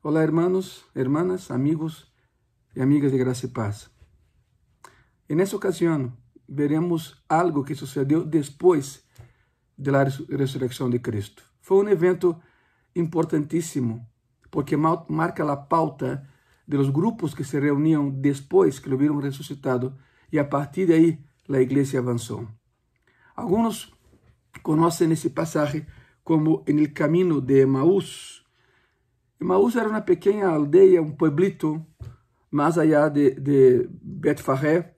Olá, hermanos, hermanas, amigos y amigas de gracia y paz. En esta ocasión veremos algo que sucedió después de la resurrección de Cristo. Fue un evento importantísimo porque marca la pauta de los grupos que se reunían después que lo vieron resucitado y a partir de ahí la iglesia avanzó. Algunos conocen ese pasaje como en el camino de Emaús. Emaús era una pequeña aldea, un pueblito más allá de Betfagé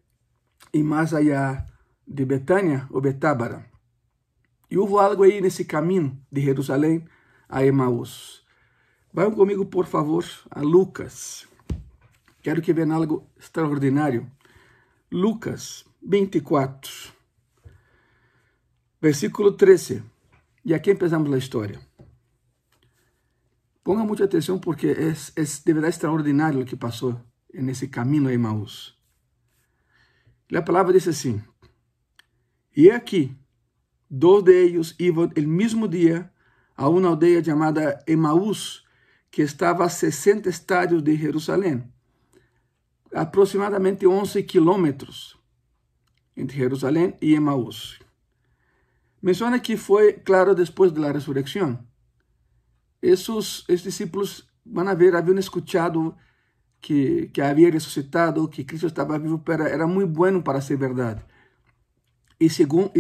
y más allá de Betania o Betábara. Y hubo algo ahí en ese camino de Jerusalén a Emaús. Vayan conmigo, por favor, a Lucas. Quero que vean algo extraordinario. Lucas 24, versículo 13. Y aquí empezamos la historia. Ponga mucha atención porque es de verdad extraordinario lo que pasó en ese camino a Emaús. La palabra dice así: y aquí, dos de ellos iban el mismo día a una aldea llamada Emaús, que estaba a 60 estadios de Jerusalén, aproximadamente 11 kilómetros entre Jerusalén y Emaús. Menciona que fue, claro, después de la resurrección. Esos discípulos van a ver, habían escuchado que había resucitado, que Cristo estaba vivo, pero era muy bueno para ser verdad. Y según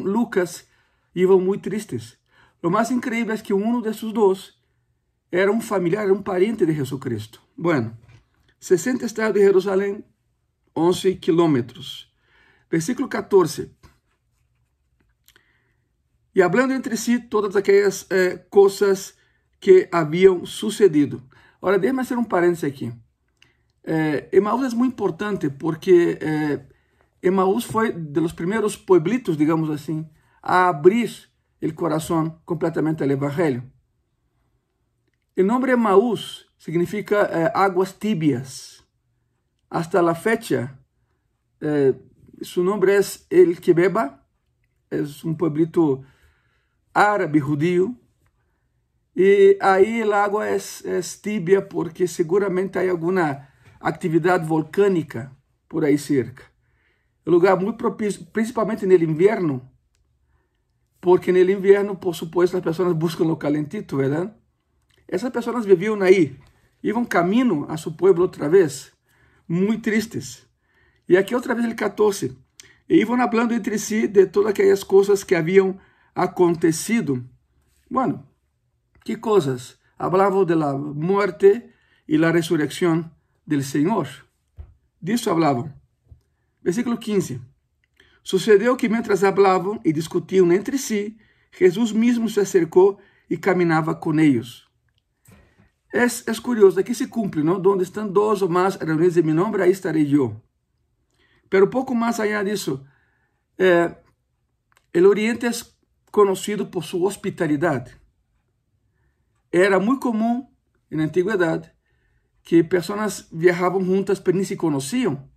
Lucas, iban muy tristes. Lo más increíble es que uno de esos dos era un familiar, era un pariente de Jesucristo. Bueno, 60 estados de Jerusalén, 11 kilómetros. Versículo 14. Y hablando entre sí todas aquellas cosas que habían sucedido. Ahora, déjame hacer un paréntesis aquí. Emaús es muy importante porque Emaús fue de los primeros pueblitos, digamos así, a abrir el corazón completamente al Evangelio. El nombre Emaús significa aguas tibias. Hasta la fecha, su nombre es El que beba. Es un pueblito árabe judío. Y ahí el agua es tibia porque seguramente hay alguna actividad volcánica por ahí cerca. Un lugar muy propicio, principalmente en el invierno, porque en el invierno, por supuesto, las personas buscan lo calentito, ¿verdad? Esas personas vivían ahí, iban camino a su pueblo otra vez, muy tristes. Y aquí otra vez el 14. E iban hablando entre sí de todas aquellas cosas que habían acontecido. Bueno, ¿qué cosas? Hablaban de la muerte y la resurrección del Señor. De eso hablaban. Versículo 15. Sucedió que mientras hablaban y discutían entre sí, Jesús mismo se acercó y caminaba con ellos. Es curioso, aquí se cumple, ¿no? Donde están dos o más reunidos en mi nombre, ahí estaré yo. Pero poco más allá de eso, el Oriente es conocido por su hospitalidad. Era muy común en la antigüedad que personas viajaban juntas pero ni se conocían.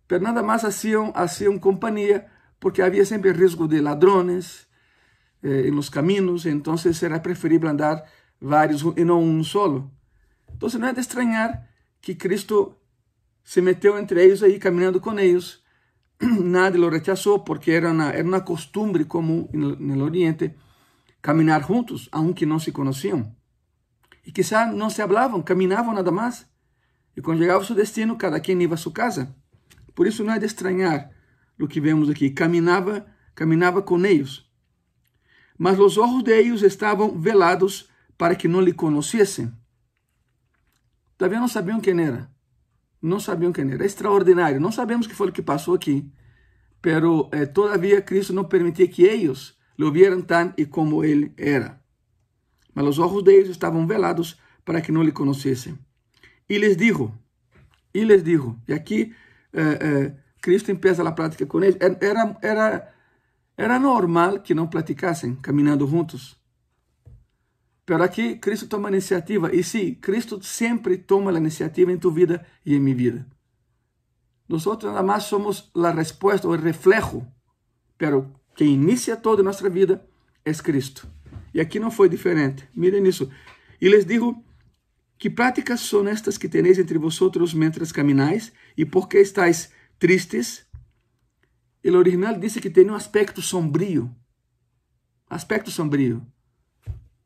Pero nada más hacían compañía porque había siempre riesgo de ladrones en los caminos. Entonces era preferible andar varios y no un solo. Entonces no es de extrañar que Cristo se metió entre ellos ahí caminando con ellos. Nadie lo rechazó porque era una costumbre común en el Oriente caminar juntos, aunque no se conocían. Y quizá no se hablaban, caminaban nada más. Y cuando llegaba a su destino, cada quien iba a su casa. Por eso no hay de extrañar lo que vemos aquí. Caminaba con ellos. Mas los ojos de ellos estaban velados para que no le conociesen. Todavía no sabían quién era. No sabían quién era. Extraordinario. No sabemos qué fue lo que pasó aquí. Pero todavía Cristo no permitía que ellos lo vieran tan y como él era. Mas los ojos de ellos estaban velados para que no le conociesen. Y les dijo, y aquí Cristo empieza la plática con ellos. Era normal que no platicasen caminando juntos. Pero aquí Cristo toma iniciativa. Y sí, Cristo siempre toma la iniciativa en tu vida y en mi vida. Nosotros nada más somos la respuesta o el reflejo. Pero quem inicia toda nuestra vida es Cristo. Y aquí no fue diferente. Miren eso. Y les dijo, ¿qué prácticas son estas que tenéis entre vosotros mientras camináis? ¿Y por qué estáis tristes? El original dice que tenía un aspecto sombrío. Aspecto sombrío.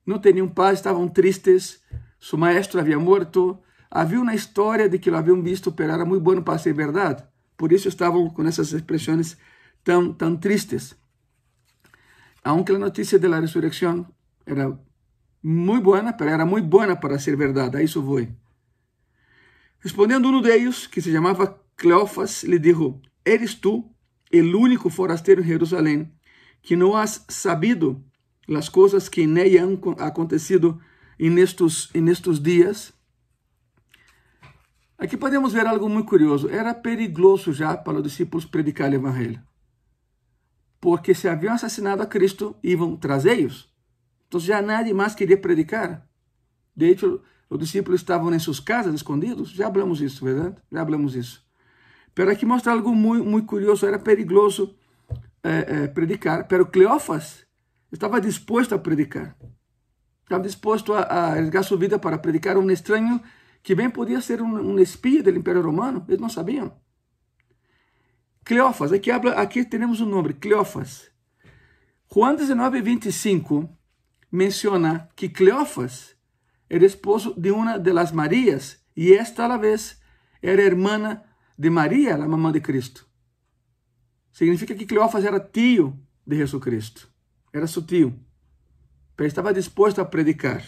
No tenían paz, estaban tristes. Su maestro había muerto. Había una historia de que lo habían visto, pero era muy bueno para ser verdad. Por eso estaban con esas expresiones tan tristes. Aunque la noticia de la resurrección era muy buena, pero era muy buena para ser verdad. A eso voy. Respondiendo uno de ellos, que se llamaba Cleofas, le dijo: ¿Eres tú el único forastero en Jerusalén que no has sabido las cosas que en ella han acontecido en estos días? Aqui podemos ver algo muito curioso. Era perigoso já para os discípulos predicar o evangelho. Porque se haviam assassinado a Cristo, iam tras eles. Então já nadie mais queria predicar. De hecho, os discípulos estavam em suas casas, escondidos. Já hablamos isso, verdade? Já hablamos isso. Pero aqui mostra algo muito curioso. Era perigoso predicar. Pero Cleofas estava disposto a predicar. Estava disposto a arriesgar sua vida para predicar um estranho que bem podia ser um espia do Império Romano. Eles não sabiam. Cleofas, aqui temos um nome, Cleofas. Juan 19:25 menciona que Cleofas era esposo de uma de las Marías e esta a la vez era hermana de Maria, a mamã de Cristo. Significa que Cleofas era tio de Jesucristo. Era seu tio. Pero estava disposto a predicar.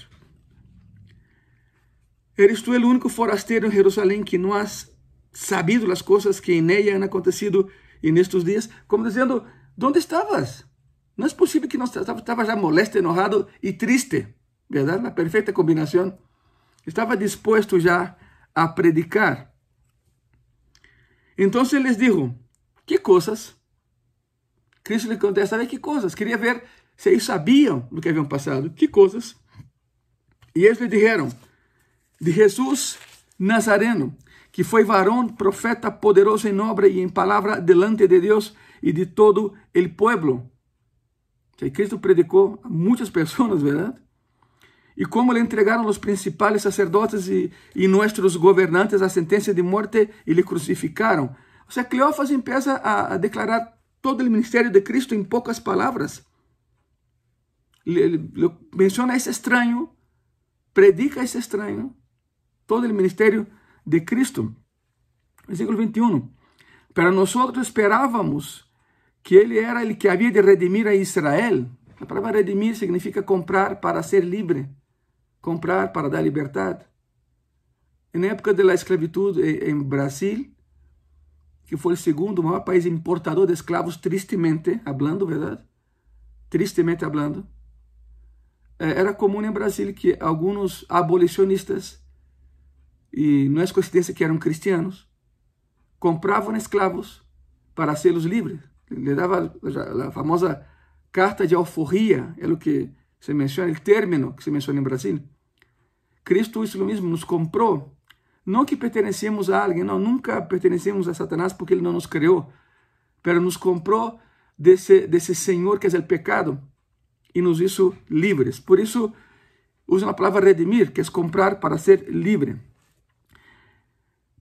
¿Eres tú el único forastero en Jerusalén que no has sabido las cosas que en ella han acontecido en estos días? Como diciendo, ¿dónde estabas? No es posible que no estabas ya molesto, enojado y triste, ¿verdad? La perfecta combinación. Estaba dispuesto ya a predicar. Entonces les dijo, ¿qué cosas? Cristo le contesta, ¿qué cosas? Quería ver si ellos sabían lo que habían pasado. ¿Qué cosas? Y ellos le dijeron, de Jesús Nazareno, que foi varón, profeta, poderoso en obra y en palabra delante de Dios y de todo el pueblo. Que Cristo predicó a muchas personas, ¿verdad? Y cómo le entregaron los principales sacerdotes y nuestros gobernantes a sentencia de muerte y le crucificaron. O sea, Cleofas empieza a declarar todo el ministerio de Cristo en pocas palabras. Le menciona a ese extraño, predica a ese extraño, todo el ministerio de Cristo. Versículo 21. Pero nosotros esperábamos que Él era el que había de redimir a Israel. La palabra redimir significa comprar para ser libre. Comprar para dar libertad. En la época de la esclavitud en Brasil, que fue el segundo maior país importador de esclavos, tristemente hablando, ¿verdad? Tristemente hablando. Era común en Brasil que algunos abolicionistas, y no es coincidencia que eran cristianos, compraban esclavos para hacerlos libres. Le daba la famosa carta de alforría, es lo que se menciona, el término que se menciona en Brasil. Cristo hizo lo mismo, nos compró. No que pertenecemos a alguien, no, nunca pertenecemos a Satanás porque Él no nos creó, pero nos compró de ese Señor que es el pecado y nos hizo libres. Por eso usan la palabra redimir, que es comprar para ser libre.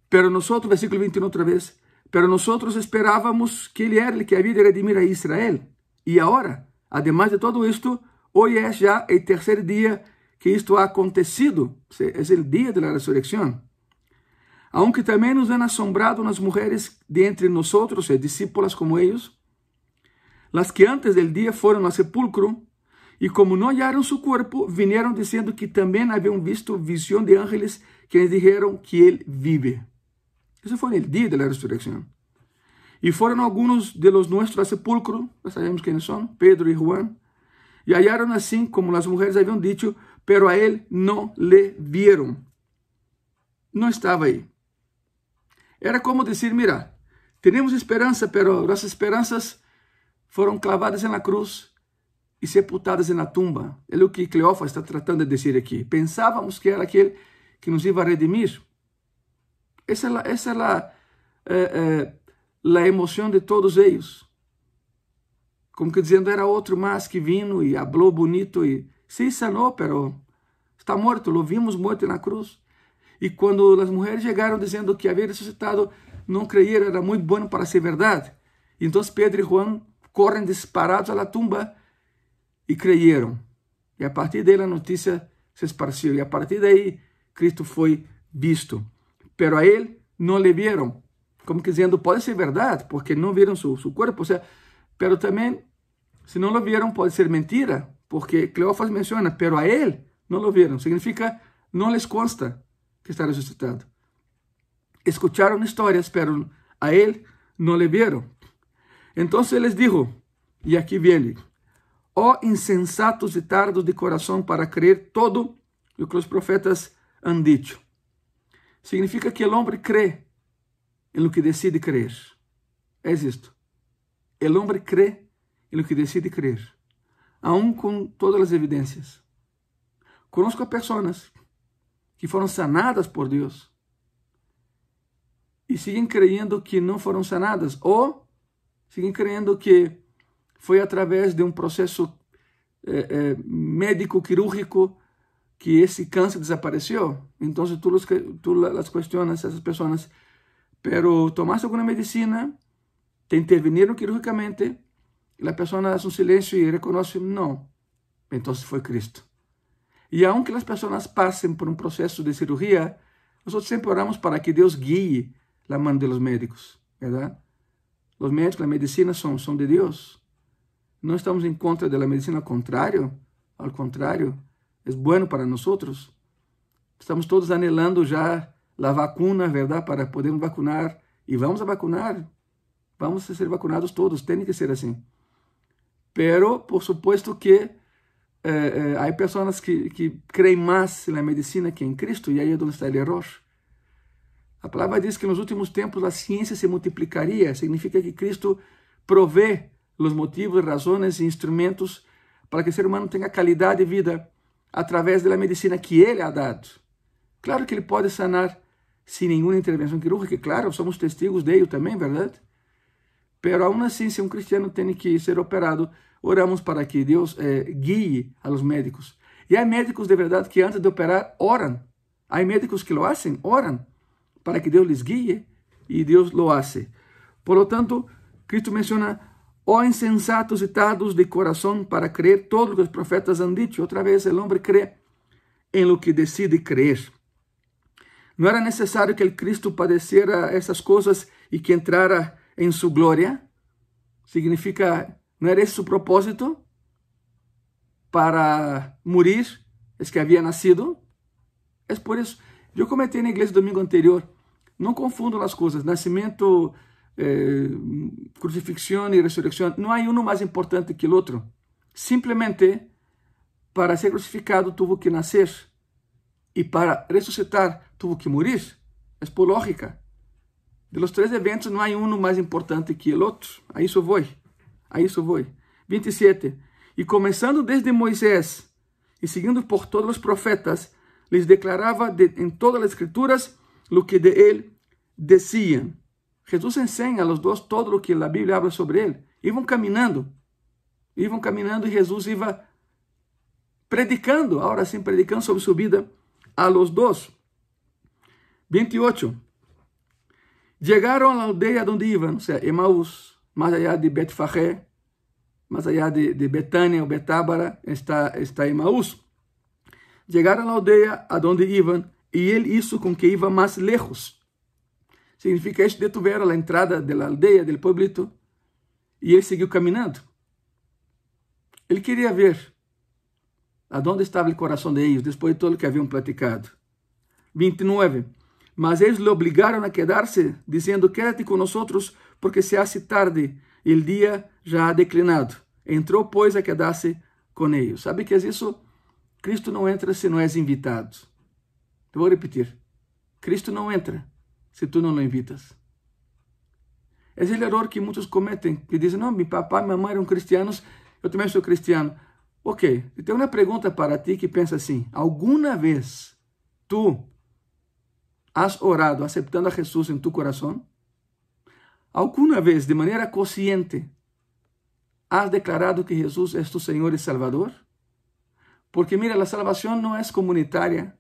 Pero nosotros, versículo 21 otra vez, pero nosotros esperábamos que Él era el que había de redimir a Israel. Y ahora, además de todo esto, hoy es ya el tercer día que esto ha acontecido. Es el día de la resurrección. Aunque también nos han asombrado unas mujeres de entre nosotros, discípulas como ellos, las que antes del día fueron al sepulcro, y como no hallaron su cuerpo, vinieron diciendo que también habían visto visión de ángeles que les dijeron que Él vive. Eso fue en el día de la resurrección. Y fueron algunos de los nuestros al sepulcro, ya sabemos quiénes son, Pedro y Juan, y hallaron así como las mujeres habían dicho, pero a Él no le vieron. No estaba ahí. Era como decir, mira, tenemos esperanza, pero las esperanzas fueron clavadas en la cruz y sepultadas en la tumba. Es lo que Cleofas está tratando de decir aquí. Pensábamos que era aquel que nos iba a redimir. Esa es la emoción de todos ellos. Como que diciendo, era otro más que vino y habló bonito y sí sanó, pero está muerto, lo vimos muerto en la cruz. E quando as mulheres chegaram dizendo que havia ressuscitado, não creyeron, era muito bueno para ser verdade. Então Pedro e Juan correm disparados à tumba e creyeron. E a partir daí a notícia se esparciu. E a partir daí Cristo foi visto. Pero a ele não le vieron. Como dizendo, pode ser verdade, porque não viram su corpo. O sea, pero também, se não lo vieron, pode ser mentira, porque Cleófas menciona, pero a ele não lo vieron. Significa, não les consta que está ressuscitado. Escucharon histórias, pero a ele não le vieron. Então les dijo, e aqui viene, ó insensatos e tardos de coração para crer todo o que os profetas han dicho. Significa que o homem crê em lo que decide crer. É isto. O homem crê em lo que decide crer, aun com todas as evidências. Conozco pessoas que foram sanadas por Deus e siguen creyendo que não foram sanadas, ou siguen creyendo que foi através de um processo médico, quirúrgico, que esse câncer desapareceu. Então tú las cuestionas a essas pessoas, pero tomaste alguma medicina, te intervinieron quirúrgicamente, e a pessoa hace um silêncio e reconoce, não, então foi Cristo. E aunque as pessoas passem por um processo de cirurgia, nós sempre oramos para que Deus guie a mão dos médicos, verdade? Os médicos, a medicina são de Deus. Não estamos em contra da medicina, ao contrário, é bueno para nós. Estamos todos anelando já a vacuna, verdade, para podermos vacunar, e vamos a vacunar, vamos a ser vacunados todos, tem que ser assim. Pero, por supuesto que há pessoas que creem mais na medicina que em Cristo, e aí é onde está o erro. A palavra diz que nos últimos tempos a ciência se multiplicaria, significa que Cristo provê os motivos, razões e instrumentos para que o ser humano tenha qualidade de vida através da medicina que Ele ha dado. Claro que Ele pode sanar sem nenhuma intervenção quirúrgica, claro, somos testigos dele também, verdade? Pero aún assim, se um cristiano tem que ser operado, oramos para que Deus guie a los médicos. E há médicos de verdade que antes de operar oram. Há médicos que lo hacen, oram, para que Deus les guie, e Deus lo hace. Por lo tanto, Cristo menciona, ó insensatos e tardos de coração para crer todo o que os profetas han dicho. Outra vez, o homem crê em lo que decide crer. Não era necessário que o Cristo padecera essas coisas e que entrara em sua glória. Significa, não era esse seu propósito para morir, es que havia nascido. É por isso, eu comentei na igreja domingo anterior, não confundam as coisas, nascimento, crucifixión e ressurreição, não há um mais importante que o outro. Simplesmente, para ser crucificado, tuvo que nascer, e para ressuscitar, tuvo que morir. É por lógica. De los três eventos, não há um mais importante que o outro. A isso vou. 27. E começando desde Moisés, e seguindo por todos os profetas, les declarava em todas as escrituras lo que de ele decían. Jesus ensina a los dois todo o que a Bíblia habla sobre ele. Iam caminhando e Jesus ia predicando, agora sim, predicando sobre sua vida a los dois. 28. Chegaram à aldeia onde iam, ou seja, Emaús, mais allá de Betfagé, mais allá de Betânia ou Betábara, está Emaús. Chegaram à aldeia aonde iam, e ele hizo com que iba mais lejos. Significa, eles detuveram a entrada da aldeia, do pueblito, e ele seguiu caminhando. Ele queria ver aonde estava o coração de eles, depois de tudo o que haviam platicado. 29. Mas eles lhe obrigaram a quedar-se, dizendo, quédate com nós, porque se hace tarde, e o dia já ha declinado. Entrou, pois, a quedar-se com eles. Sabe que é isso? Cristo não entra se não és invitado. Eu vou repetir. Cristo não entra se tu não o invitas. É o erro que muitos cometem, que dizem, não, meu papai e minha mãe eram cristianos, eu também sou cristiano. Ok, eu tenho uma pergunta para ti que pensa assim, alguma vez tu has orado aceptando a Jesus em tu coração? Alguma vez, de maneira consciente, has declarado que Jesus é tu Senhor e Salvador? Porque mira, a salvação não é comunitária.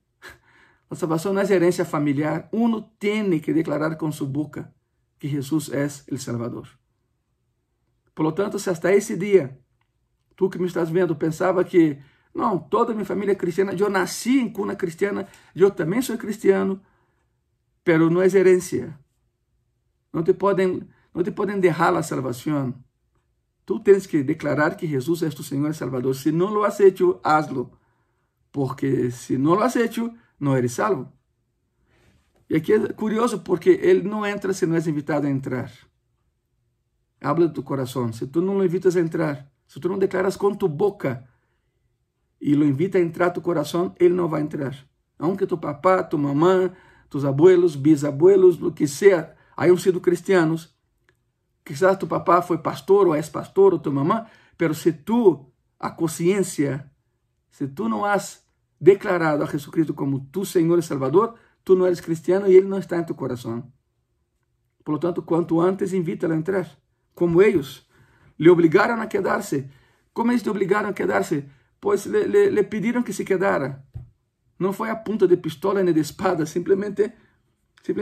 La salvación no es herencia familiar. Uno tiene que declarar con su boca que Jesús es el Salvador. Por lo tanto, si hasta ese día, tú que me estás viendo, pensaba que, no, toda mi familia es cristiana, yo nací en cuna cristiana, yo también soy cristiano, pero no es herencia. No te pueden dejar la salvación. Tú tienes que declarar que Jesús es tu Señor y Salvador. Si no lo has hecho, hazlo. Porque si no lo has hecho, no eres salvo. Y aquí es curioso porque Él no entra si no es invitado a entrar. Habla de tu corazón. Si tú no lo invitas a entrar, si tú no declaras con tu boca y lo invita a entrar a tu corazón, Él no va a entrar. Aunque tu papá, tu mamá, tus abuelos, bisabuelos, lo que sea, hayan sido cristianos, quizás tu papá foi pastor ou és pastor, ou tu mamá, pero se tu, a consciência, se tu não has declarado a Jesucristo como tu Senhor e Salvador, tu não eres cristiano e Ele não está em tu coração. Por lo tanto, quanto antes, invita-lo a entrar. Como eles le obrigaram a quedar-se. Como eles le obrigaram a quedar-se? Pois le pediram que se quedara. Não foi a punta de pistola nem de espada, simplesmente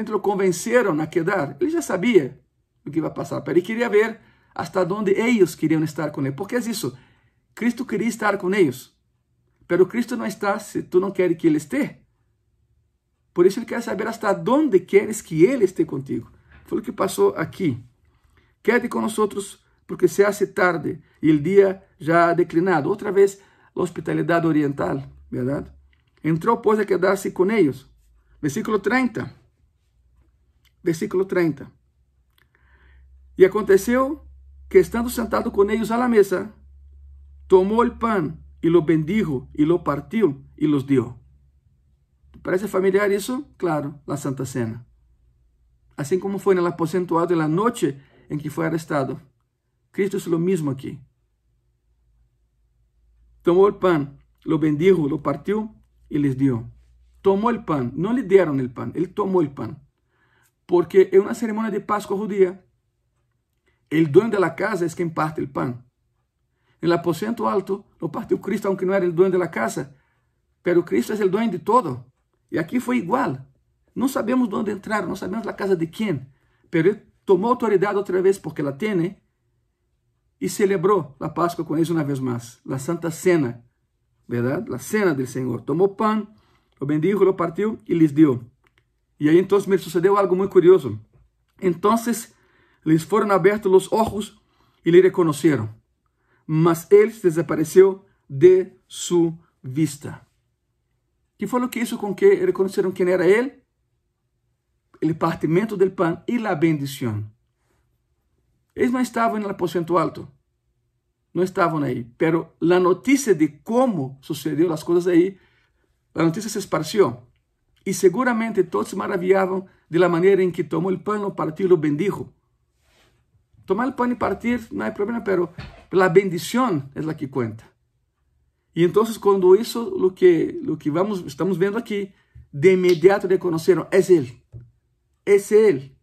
lo convenceram a quedar. Ele já sabia o que vai passar, pero ele queria ver hasta onde eles queriam estar com ele. Porque é isso. Cristo queria estar com eles, pero Cristo não está se tu não queres que ele esteja. Por isso ele quer saber hasta onde queres que ele esteja contigo. Foi o que passou aqui. Quede com nós, porque se hace tarde e o dia já ha declinado. Outra vez, a hospitalidade oriental, verdade? Entrou, pois, a quedar-se com eles. Versículo 30. Versículo 30. E aconteceu que, estando sentado com eles à la mesa, tomou o pão e lo bendijo e lo partiu e los dio. ¿Parece familiar isso? Claro, la Santa Cena. Assim como foi no aposento alto na noite em que foi arrestado. Cristo é o mesmo aqui. Tomou o pão, lo bendijo, lo partiu e les dio. Tomou o pão, não lhe deram o pão, ele tomou o pão. Porque é uma cerimônia de Páscoa judía. El dueño de la casa es quien parte el pan. En el aposento alto lo partió Cristo, aunque no era el dueño de la casa. Pero Cristo es el dueño de todo. Y aquí fue igual. No sabemos dónde entrar, no sabemos la casa de quién. Pero él tomó autoridad otra vez porque la tiene y celebró la Pascua con ellos una vez más. La Santa Cena, ¿verdad? La cena del Señor. Tomó pan, lo bendijo, lo partió y les dio. Y ahí entonces me sucedió algo muy curioso. Entonces les fueron abiertos los ojos y le reconocieron. Mas él desapareció de su vista. ¿Qué fue lo que hizo con que reconocieron quién era él? El partimiento del pan y la bendición. Ellos no estaban en el aposento alto. No estaban ahí. Pero la noticia de cómo sucedió las cosas ahí, la noticia se esparció. Y seguramente todos se maravillaban de la manera en que tomó el pan, lo partió y lo bendijo. Tomar el pan y partir no hay problema, pero la bendición es la que cuenta. Y entonces cuando hizo lo que estamos viendo aquí, de inmediato reconocieron, es Él. Es Él.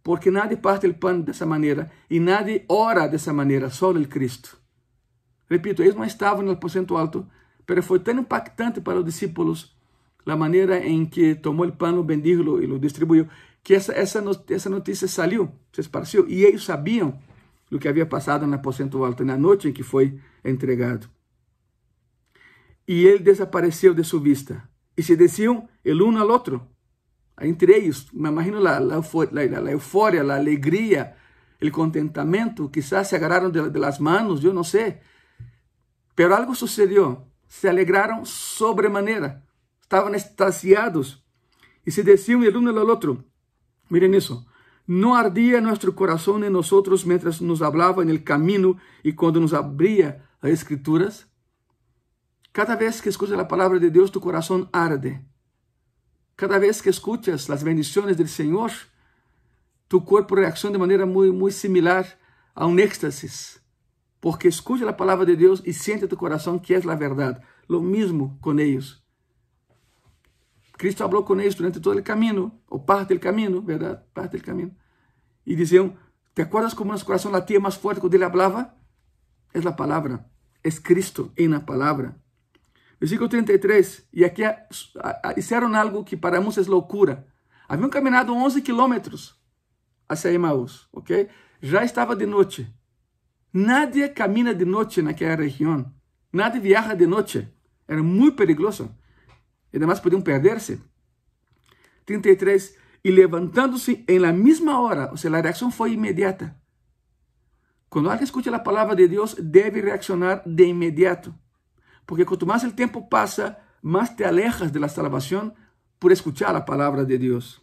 Porque nadie parte el pan de esa manera y nadie ora de esa manera, solo el Cristo. Repito, ellos no estaban en el aposento alto, pero fue tan impactante para los discípulos la manera en que tomó el pan, lo bendijo y lo distribuyó, que essa notícia saiu, se esparceu, e eles sabiam o que havia passado no aposento alto, na noite em que foi entregado. E ele desapareceu de sua vista. E se diziam el uno al outro, entre eles, me imagino a euforia, a alegria, o contentamento, quizás se agarraram de las manos, eu não sei. Pero algo sucedeu, se alegraram sobremaneira, estavam extasiados, e se diziam el uno al outro. Miren eso, no ardía nuestro corazón en nosotros mientras nos hablaba en el camino y cuando nos abría las escrituras. Cada vez que escuchas la palabra de Dios, tu corazón arde. Cada vez que escuchas las bendiciones del Señor, tu cuerpo reacciona de manera muy similar a un éxtasis. Porque escucha la palabra de Dios y siente tu corazón que es la verdad. Lo mismo con ellos. Cristo falou com eles durante todo o caminho, ou parte do caminho, verdade? Parte do caminho. E diziam, ¿te acuerdas como nosso coração latia mais forte quando ele falava? É a palavra, é Cristo em la palavra. Versículo 33. Y aquí hicieron algo que para muchos es locura. Habían caminado 11 kilómetros hacia Emaús, ¿ok? Ya estaba de noche. Nadie camina de noche en aquella región. Nadie viaja de noche. Era muy peligroso. Y además podían perderse. 33. Y levantándose en la misma hora, o sea, la reacción fue inmediata. Cuando alguien escucha la palabra de Dios, debe reaccionar de inmediato. Porque cuanto más el tiempo pasa, más te alejas de la salvación por escuchar la palabra de Dios.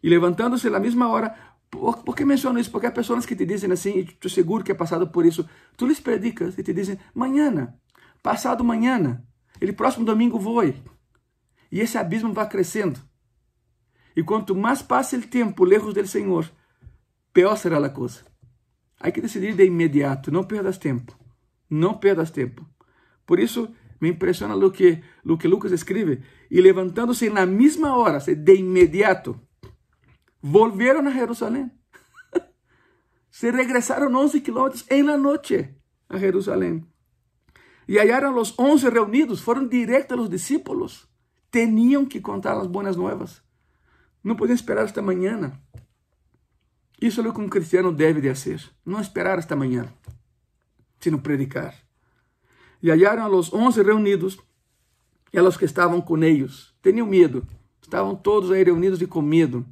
Y levantándose en la misma hora. ¿Por qué menciono isso? Porque há pessoas que te dizem assim, e estou seguro que é passado por isso. Tu lhes predicas e te dizem, amanhã, passado amanhã, ele próximo domingo vou. E esse abismo vai crescendo. E quanto mais passa o tempo lejos do Senhor, pior será a coisa. Há que decidir de imediato, não perdas tempo. Não perdas tempo. Por isso, me impressiona o que Lucas escreve. E levantando-se na mesma hora, de imediato, volvieron a Jerusalén. Se regresaron 11 kilómetros en la noche a Jerusalén. Y hallaron los 11 reunidos. Fueron directos a los discípulos. Tenían que contar las buenas nuevas. No podían esperar hasta mañana. Isso é o que um cristiano deve de hacer. Não esperar hasta mañana, sino predicar. Y hallaron a los 11 reunidos y a los que estavam com ellos. Tenían medo. Estavam todos aí reunidos e com medo.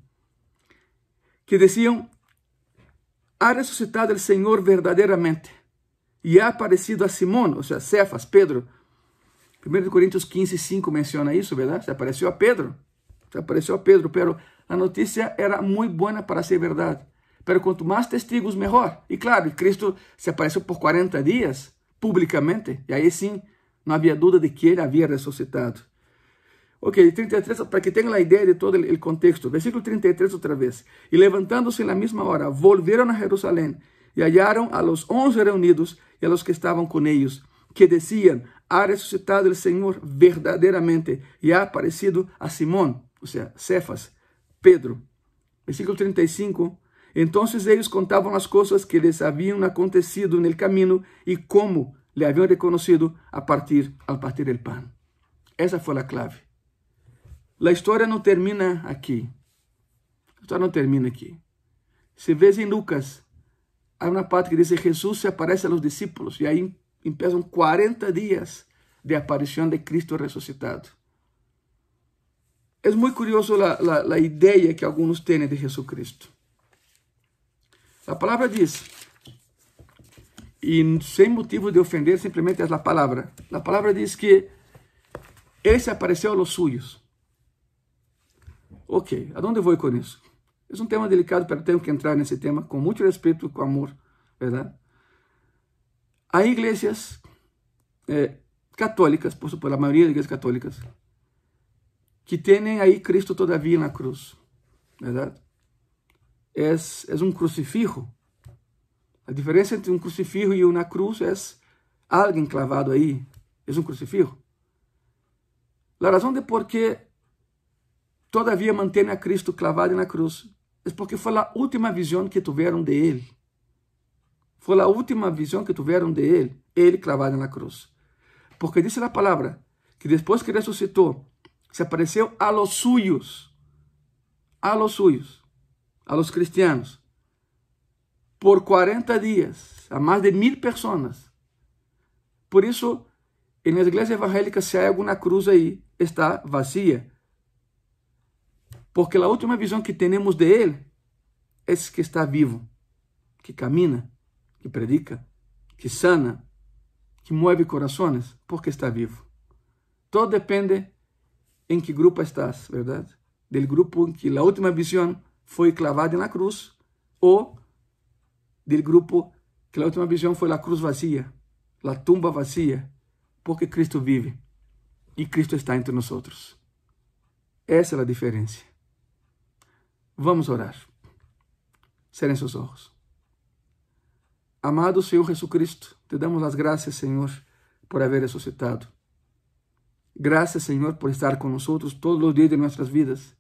Que decían, ha resucitado el Señor verdaderamente y ha aparecido a Simón, o sea, Cefas, Pedro. 1 Coríntios 15, 5 menciona isso, ¿verdad? Se apareció a Pedro, pero la noticia era muy buena para ser verdad. Pero cuanto más testigos, mejor. Y claro, Cristo se apareció por 40 días públicamente, y ahí sí, no había duda de que él había resucitado. Ok, 33, para que tengan la idea de todo el contexto. Versículo 33 otra vez. Y levantándose en la misma hora, volvieron a Jerusalén y hallaron a los 11 reunidos y a los que estaban con ellos, que decían, ha resucitado el Señor verdaderamente y ha aparecido a Simón, o sea, Cefas, Pedro. Versículo 35. Entonces ellos contaban las cosas que les habían acontecido en el camino y cómo le habían reconocido al partir el pan. Esa fue la clave. La história não termina aqui. A história não termina aqui. Se vês em Lucas, há uma parte que diz que Jesus se aparece a los discípulos e aí empiezam 40 dias de aparição de Cristo ressuscitado. É muito curioso a ideia que alguns têm de Jesucristo. A palavra diz, e sem motivo de ofender, simplesmente é a palavra. A palavra diz que ele se apareceu a los suyos. Ok, aonde vou com isso? É um tema delicado, pero tenho que entrar nesse tema com muito respeito e com amor, verdade? Há igrejas católicas, por supuesto, a maioria de igrejas católicas, que têm aí Cristo todavia na cruz, verdade? É um crucifijo. A diferença entre um crucifijo e uma cruz é alguém clavado aí. É um crucifijo. A razão de por que todavia mantém a Cristo clavado na cruz é porque foi a última visão que tiveram de Ele. Foi a última visão que tiveram de Ele clavado na cruz. Porque diz a palavra que depois que ressuscitou, se apareceu a los suyos, a los cristianos, por 40 dias, a mais de 1000 pessoas. Por isso, nas igrejas evangélicas, se há alguma cruz aí, está vazia. Porque a última visão que temos de Ele é que está vivo, que camina, que predica, que sana, que move corações, porque está vivo. Todo depende em que grupo estás, verdade? Del grupo em que a última visão foi clavada na cruz, ou del grupo que a última visão foi a cruz vazia, a tumba vazia, porque Cristo vive e Cristo está entre nós. Essa é a diferença. Vamos orar. Cerrem seus olhos. Amado Senhor Jesucristo, te damos as graças, Senhor, por haver ressuscitado. Graças, Senhor, por estar com nós todos os dias de nossas vidas.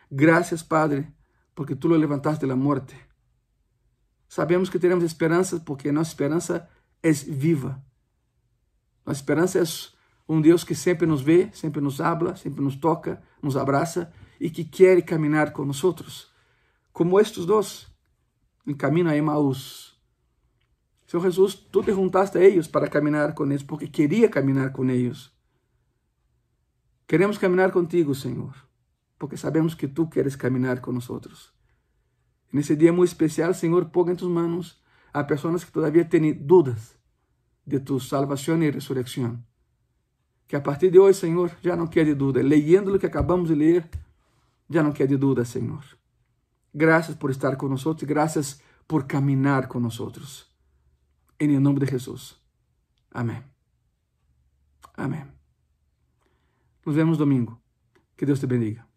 Graças, Padre, porque Tu lo levantaste de la muerte. Sabemos que teremos esperança porque nossa esperança é viva. Nossa esperança é um Deus que sempre nos vê, sempre nos habla, sempre nos toca, nos abraça e que quer caminhar com nós, como estes dois, no caminho a Emaús. Senhor Jesus, tu te juntaste a eles para caminhar com eles, porque queria caminhar com eles. Queremos caminhar contigo, Senhor, porque sabemos que tu queres caminhar com nós. Nesse dia muito especial, Senhor, ponga em tus manos a pessoas que todavia têm dúvidas de tu salvação e ressurreição. Que a partir de hoje, Senhor, já não quede dúvida. Leyendo o que acabamos de ler, já não quede dúvida, Senhor. Graças por estar conosco e graças por caminhar com nós. Em nome de Jesus. Amém. Amém. Nos vemos domingo. Que Deus te bendiga.